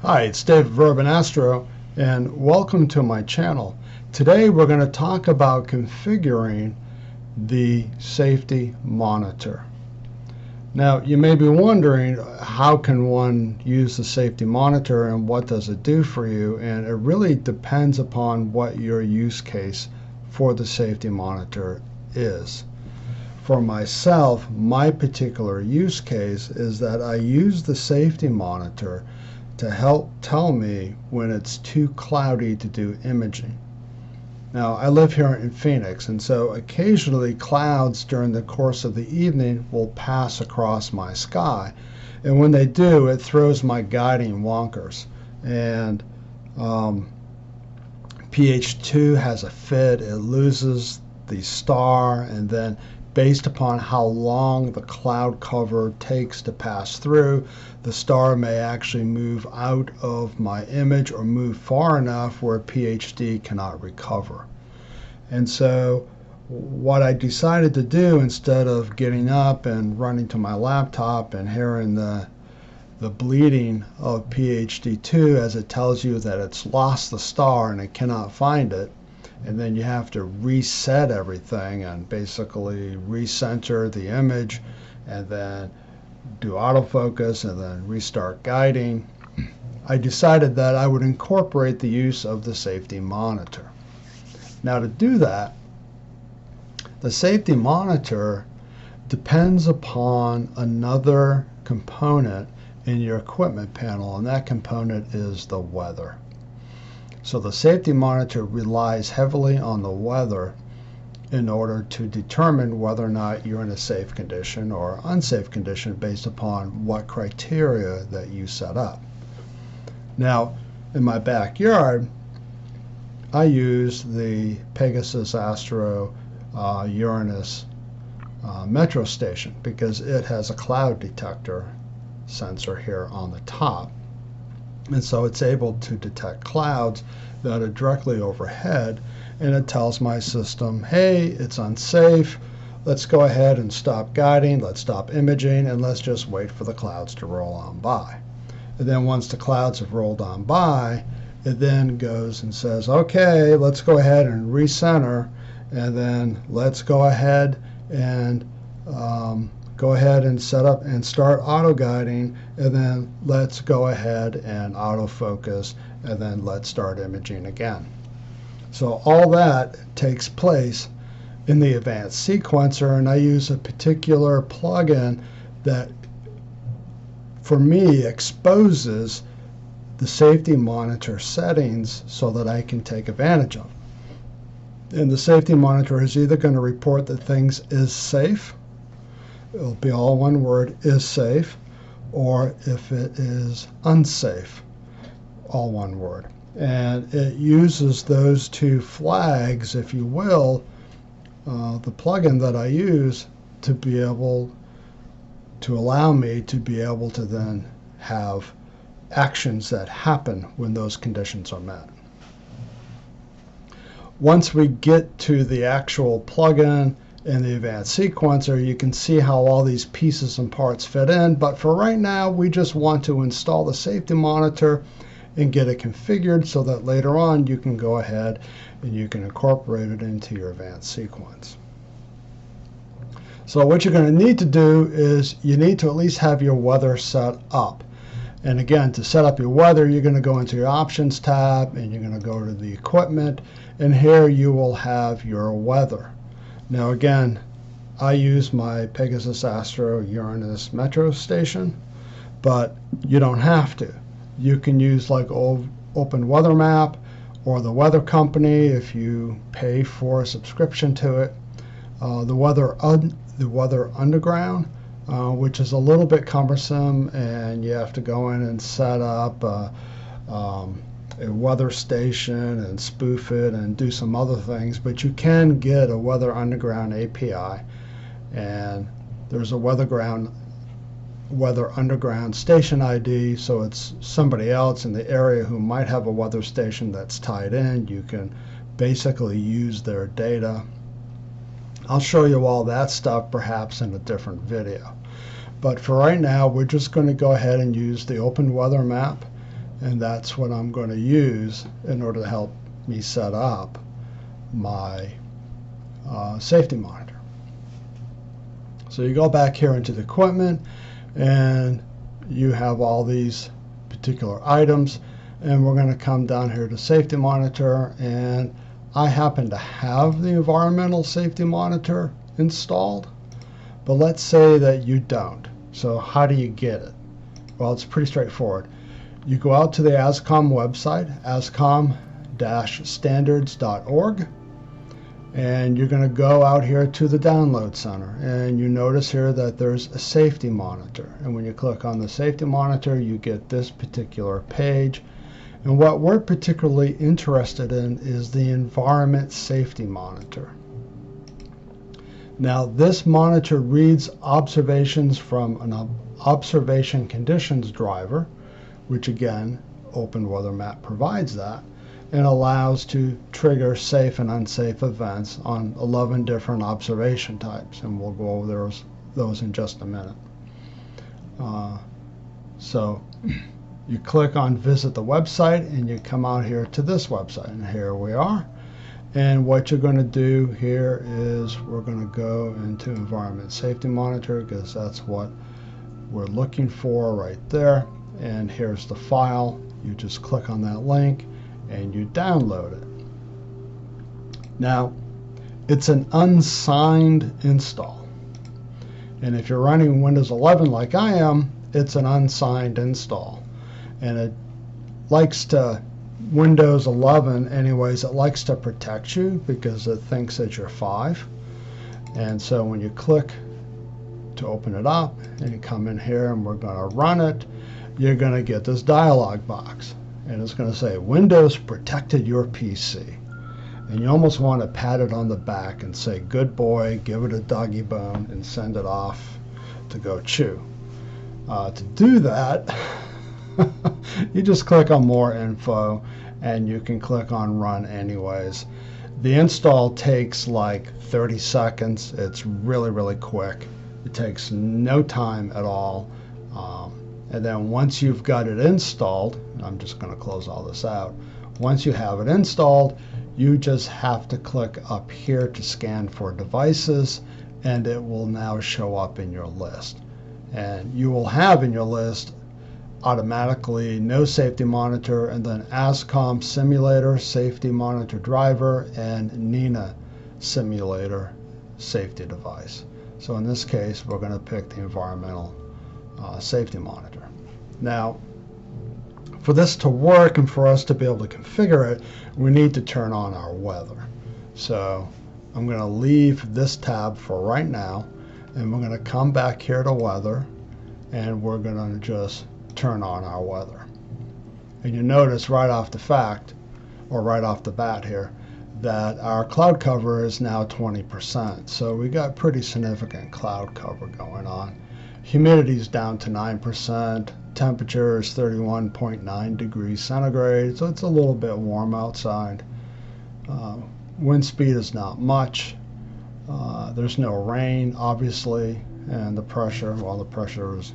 Hi, it's Dave of Urban Astro, and welcome to my channel. Today we're going to talk about configuring the safety monitor. Now, you may be wondering, how can one use the safety monitor and what does it do for you? And it really depends upon what your use case for the safety monitor is. For myself, my particular use case is that I use the safety monitor to help tell me when it's too cloudy to do imaging. Now, I live here in Phoenix, and so occasionally clouds during the course of the evening will pass across my sky. And when they do, it throws my guiding wonkers. And PH2 has a fit, it loses the star, and then based upon how long the cloud cover takes to pass through, the star may actually move out of my image or move far enough where PhD cannot recover. And so what I decided to do, instead of getting up and running to my laptop and hearing the bleeding of PhD2 as it tells you that it's lost the star and it cannot find it, and then you have to reset everything and basically recenter the image and then do autofocus and then restart guiding, I decided that I would incorporate the use of the safety monitor. Now, to do that, the safety monitor depends upon another component in your equipment panel, and that component is the weather. So the safety monitor relies heavily on the weather in order to determine whether or not you're in a safe condition or unsafe condition based upon what criteria that you set up. Now, in my backyard, I use the Pegasus Astro Uranus metro station because it has a cloud detector sensor here on the top. And so it's able to detect clouds that are directly overhead, and it tells my system, hey, it's unsafe, let's go ahead and stop guiding, let's stop imaging, and let's just wait for the clouds to roll on by. And then once the clouds have rolled on by, it then goes and says, okay, let's go ahead and recenter, and then let's go ahead and set up and start auto guiding, and then let's go ahead and autofocus, and then let's start imaging again. So all that takes place in the advanced sequencer, and I use a particular plugin that for me exposes the safety monitor settings so that I can take advantage of. And the safety monitor is either going to report that things is safe, it'll be all one word, is safe, or if it is unsafe, all one word. And it uses those two flags, if you will, the plugin that I use, to be able to allow me to be able to then have actions that happen when those conditions are met. Once we get to the actual plugin in the advanced sequencer, you can see how all these pieces and parts fit in, but for right now we just want to install the safety monitor and get it configured so that later on you can go ahead and you can incorporate it into your advanced sequence. So what you're going to need to do is you need to at least have your weather set up. And again, to set up your weather, you're going to go into your options tab and you're going to go to the equipment, and here you will have your weather. Now again, I use my Pegasus Astro Uranus metro station, but you don't have to. You can use like Open Weather Map or the Weather Company if you pay for a subscription to it. The Weather Underground, which is a little bit cumbersome, and you have to go in and set up a weather station and spoof it and do some other things, but you can get a Weather Underground API, and there's a Weather Underground station ID, so it's somebody else in the area who might have a weather station that's tied in. You can basically use their data. I'll show you all that stuff perhaps in a different video. But for right now, we're just going to go ahead and use the Open Weather Map, And that's what I'm going to use in order to help me set up my safety monitor. So you go back here into the equipment, and you have all these particular items, and we're going to come down here to safety monitor, and I happen to have the environmental safety monitor installed, but let's say that you don't. So how do you get it? Well, it's pretty straightforward. You go out to the ASCOM website, ascom-standards.org, and you're going to go out here to the download center, and you notice here that there's a safety monitor, and when you click on the safety monitor you get this particular page, and what we're particularly interested in is the environment safety monitor. Now this monitor reads observations from an observation conditions driver, which again OpenWeatherMap provides that, and allows to trigger safe and unsafe events on 11 different observation types, and we'll go over those in just a minute. So you click on visit the website, and you come out here to this website, and here we are. And what you're going to do here is we're going to go into Environment Safety Monitor, because that's what we're looking for right there. And here's the file. You just click on that link and you download it. Now, it's an unsigned install. And if you're running Windows 11 like I am, it's an unsigned install. And it likes to, Windows 11 anyways, it likes to protect you because it thinks that you're 5. And so when you click to open it up and you come in here and we're going to run it, you're going to get this dialog box. And it's going to say, Windows protected your PC. And you almost want to pat it on the back and say, good boy, give it a doggy bone, and send it off to go chew. To do that, you just click on more info, and you can click on run anyways. The install takes like 30 seconds. It's really, really quick. It takes no time at all. And then once you've got it installed, I'm just going to close all this out. Once you have it installed, you just have to click up here to scan for devices, and it will now show up in your list. And you will have in your list automatically no safety monitor, and then ASCOM simulator safety monitor driver, and NINA simulator safety device. So in this case, we're going to pick the environmental safety monitor. Now, for this to work and for us to be able to configure it, we need to turn on our weather. So I'm going to leave this tab for right now, and we're going to come back here to weather, and we're going to just turn on our weather. And you notice right off the bat here, that our cloud cover is now 20%. So we got pretty significant cloud cover going on. Humidity is down to 9%. Temperature is 31.9 degrees centigrade, so it's a little bit warm outside. Wind speed is not much. There's no rain, obviously, and the pressure, well, the pressure is,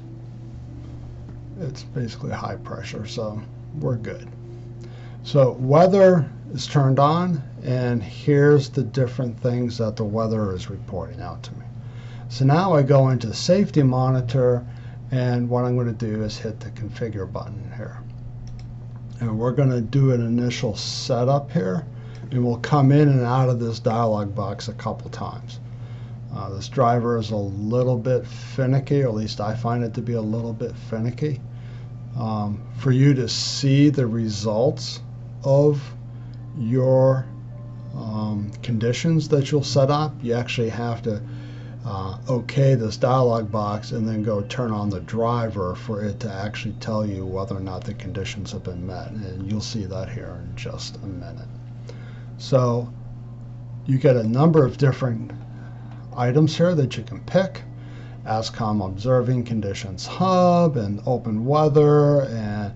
it's basically high pressure, so we're good. So weather is turned on, and here's the different things that the weather is reporting out to me. So now I go into safety monitor, and what I'm going to do is hit the configure button here. And we're going to do an initial setup here, and we'll come in and out of this dialog box a couple times. This driver is a little bit finicky, or at least I find it to be a little bit finicky. For you to see the results of your conditions that you'll set up, you actually have to OK this dialog box and then go turn on the driver for it to actually tell you whether or not the conditions have been met. And you'll see that here in just a minute. So you get a number of different items here that you can pick. ASCOM Observing Conditions Hub, and Open Weather, and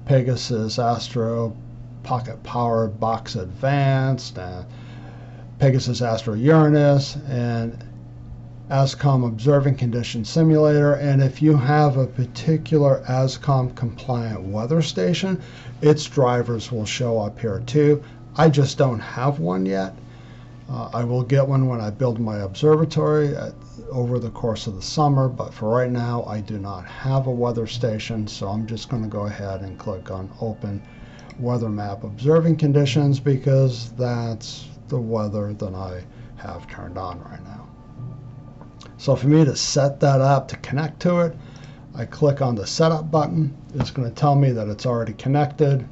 Pegasus Astro Pocket Power Box Advanced, and Pegasus Astro Uranus, and ASCOM observing condition simulator, and if you have a particular ASCOM compliant weather station, its drivers will show up here too. I just don't have one yet. I will get one when I build my observatory over the course of the summer, but for right now I do not have a weather station, so I'm just going to go ahead and click on Open Weather Map Observing Conditions because that's the weather that I have turned on right now. So for me to set that up, to connect to it, I click on the Setup button. It's going to tell me that it's already connected.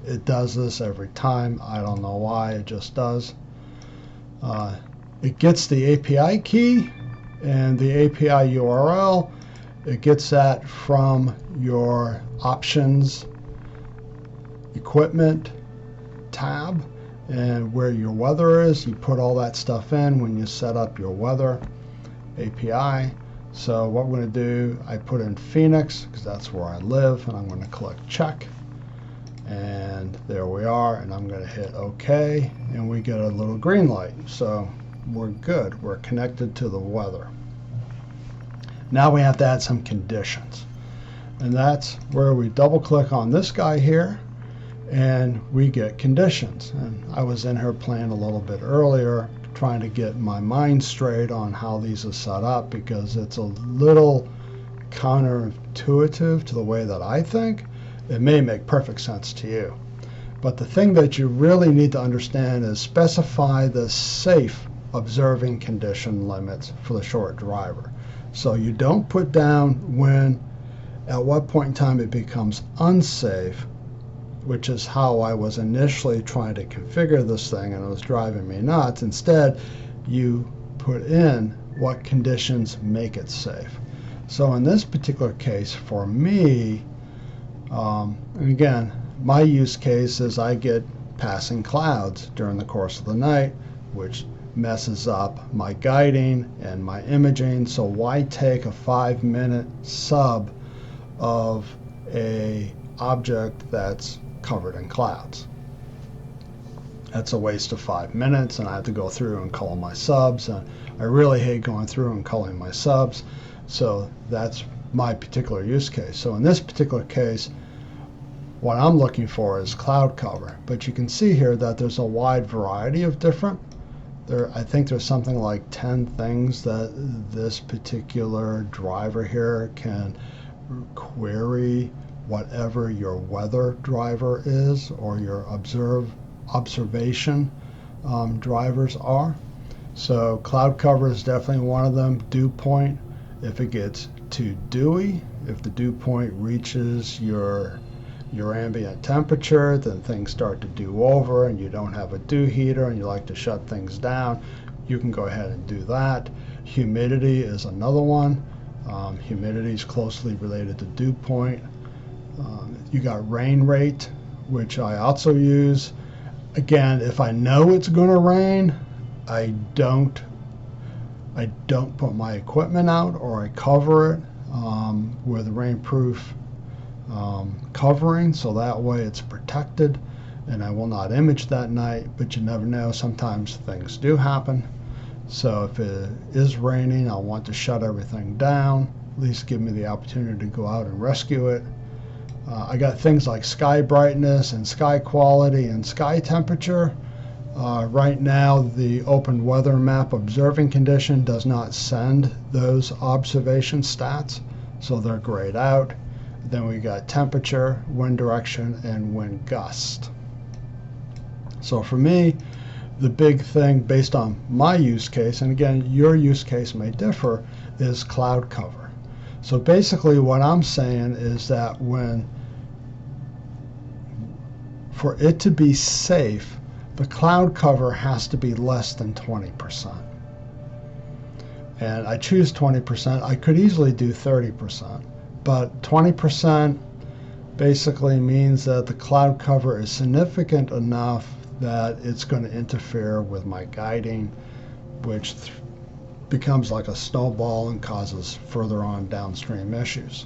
It does this every time. I don't know why, it just does. It gets the API key and the API URL. It gets that from your Options Equipment tab, and where your weather is, you put all that stuff in when you set up your weather API. So what we're going to do, I put in Phoenix because that's where I live, and I'm going to click check. And there we are, and I'm going to hit OK, and we get a little green light. So we're good. We're connected to the weather. Now we have to add some conditions. And that's where we double click on this guy here, and we get conditions. And I was in here playing a little bit earlier, trying to get my mind straight on how these are set up, because it's a little counterintuitive to the way that I think. It may make perfect sense to you. But the thing that you really need to understand is specify the safe observing condition limits for the short driver. So you don't put down when, at what point in time it becomes unsafe, which is how I was initially trying to configure this thing, and it was driving me nuts. Instead, you put in what conditions make it safe. So in this particular case, for me, and again, my use case is I get passing clouds during the course of the night, which messes up my guiding and my imaging. So why take a 5-minute sub of a object that's covered in clouds? That's a waste of 5 minutes, and I have to go through and color my subs, and I really hate going through and coloring my subs. So that's my particular use case. So in this particular case, what I'm looking for is cloud cover. But you can see here that there's a wide variety of different. I think there's something like 10 things that this particular driver here can query whatever your weather driver is or your observation drivers are. So cloud cover is definitely one of them. Dew point, if it gets too dewy, if the dew point reaches your ambient temperature, then things start to dew over and you don't have a dew heater and you like to shut things down, you can go ahead and do that. Humidity is another one. Humidity is closely related to dew point. You got rain rate, which I also use. Again, if I know it's going to rain, I don't put my equipment out, or I cover it with rainproof covering, so that way it's protected and I will not image that night. But you never know, sometimes things do happen. So if it is raining, I'll want to shut everything down, at least give me the opportunity to go out and rescue it. I got things like sky brightness and sky quality and sky temperature. Right now, the Open Weather Map Observing Condition does not send those observation stats, so they're grayed out. Then we got temperature, wind direction, and wind gust. So for me, the big thing based on my use case, and again, your use case may differ, is cloud cover. So basically what I'm saying is that for it to be safe, the cloud cover has to be less than 20%. And I choose 20%. I could easily do 30%. But 20% basically means that the cloud cover is significant enough that it's going to interfere with my guiding, which becomes like a snowball and causes further on downstream issues.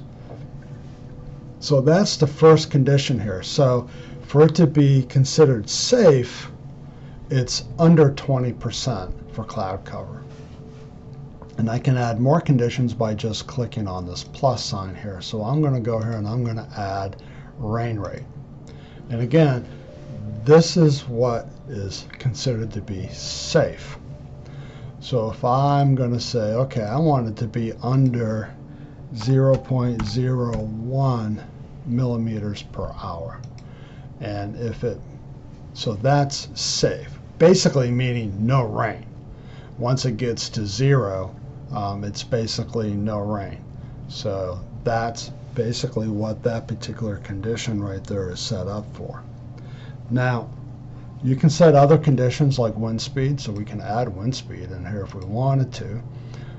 So that's the first condition here. So for it to be considered safe, it's under 20% for cloud cover. And I can add more conditions by just clicking on this plus sign here. So I'm going to go here and I'm going to add rain rate. And again, this is what is considered to be safe. So if I'm going to say, okay, I want it to be under 0.01 millimeters per hour. And if it, so that's safe. Basically meaning no rain. Once it gets to 0, it's basically no rain. So that's basically what that particular condition right there is set up for. Now, you can set other conditions like wind speed, so we can add wind speed in here if we wanted to.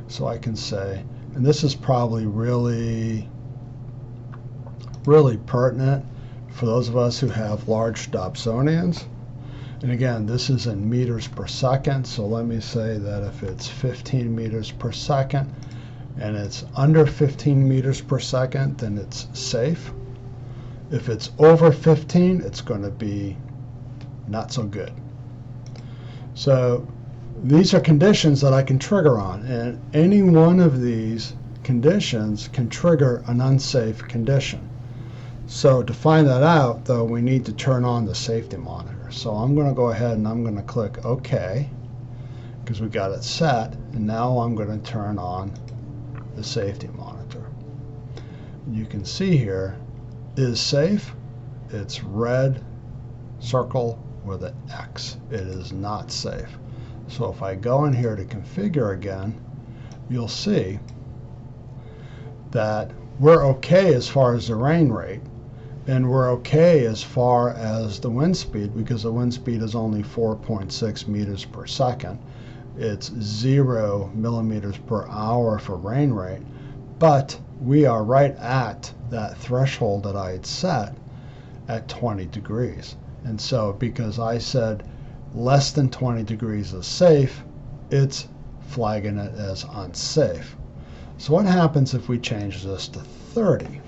So I can say, and this is probably really pertinent for those of us who have large Dobsonians. And again, this is in meters per second, so let me say that if it's 15 meters per second and it's under 15 meters per second, then it's safe. If it's over 15, it's going to be not so good. So these are conditions that I can trigger on, and any one of these conditions can trigger an unsafe condition. So to find that out, though, we need to turn on the safety monitor. So I'm going to go ahead and I'm going to click OK because we got it set, and now I'm going to turn on the safety monitor. You can see here is safe. It's red circle with an X. It is not safe. So if I go in here to configure again, you'll see that we're okay as far as the rain rate, and we're okay as far as the wind speed because the wind speed is only 4.6 meters per second. It's 0 millimeters per hour for rain rate, but we are right at that threshold that I had set at 20 degrees. And so because I said less than 20 degrees is safe, it's flagging it as unsafe. So what happens if we change this to 30?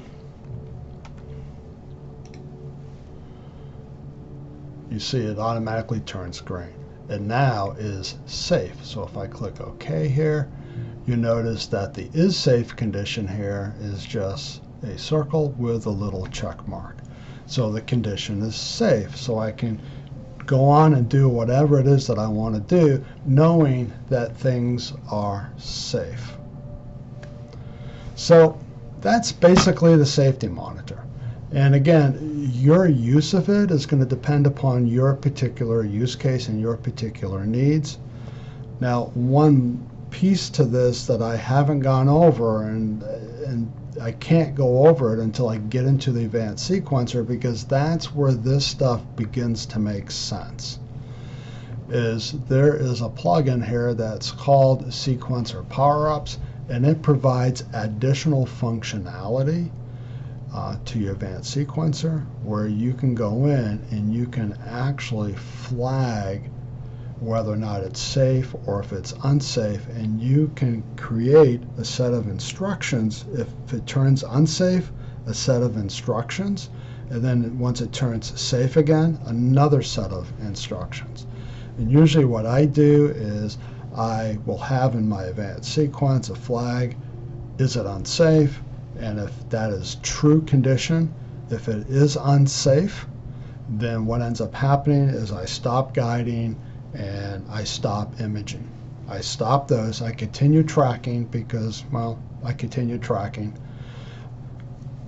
You see it automatically turns green. It now is safe. So if I click OK here, you notice that the is safe condition here is just a circle with a little check mark. So the condition is safe. So I can go on and do whatever it is that I want to do, knowing that things are safe. So that's basically the safety monitor. And again, your use of it is going to depend upon your particular use case and your particular needs. Now, one piece to this that I haven't gone over, and I can't go over it until I get into the advanced sequencer, because that's where this stuff begins to make sense, is there is a plugin here that's called Sequencer Power-Ups, and it provides additional functionality to your advanced sequencer, where you can go in and you can actually flag whether or not it's safe or if it's unsafe, and you can create a set of instructions. If it turns unsafe, a set of instructions, and then once it turns safe again, another set of instructions. And usually what I do is I will have in my advanced sequence a flag, is it unsafe? And if that is true condition, if it is unsafe, then what ends up happening is I stop guiding and I stop imaging. I stop those. I continue tracking because, well, I continue tracking.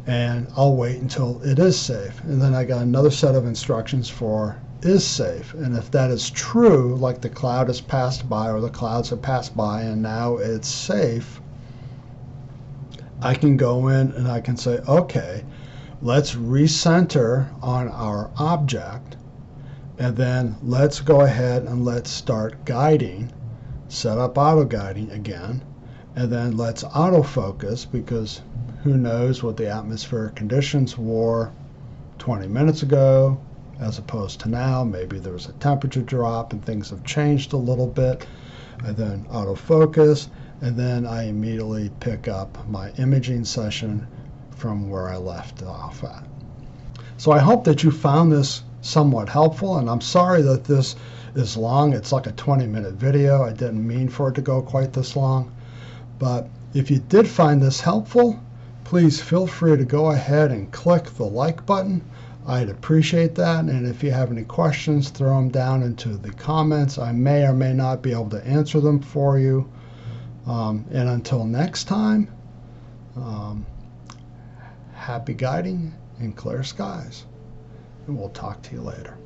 And I'll wait until it is safe. And then I got another set of instructions for is safe. And if that is true, like the cloud has passed by or the clouds have passed by and now it's safe, I can go in and I can say, okay, let's recenter on our object, and then let's go ahead and let's start guiding, set up auto guiding again, and then let's autofocus, because who knows what the atmospheric conditions were 20 minutes ago as opposed to now. Maybe there was a temperature drop and things have changed a little bit. And then autofocus, and then I immediately pick up my imaging session from where I left off at. So I hope that you found this somewhat helpful, and I'm sorry that this is long. It's like a 20-minute video. I didn't mean for it to go quite this long. But if you did find this helpful, please feel free to go ahead and click the like button. I'd appreciate that. And if you have any questions, throw them down into the comments. I may or may not be able to answer them for you. And until next time, happy guiding and clear skies. And we'll talk to you later.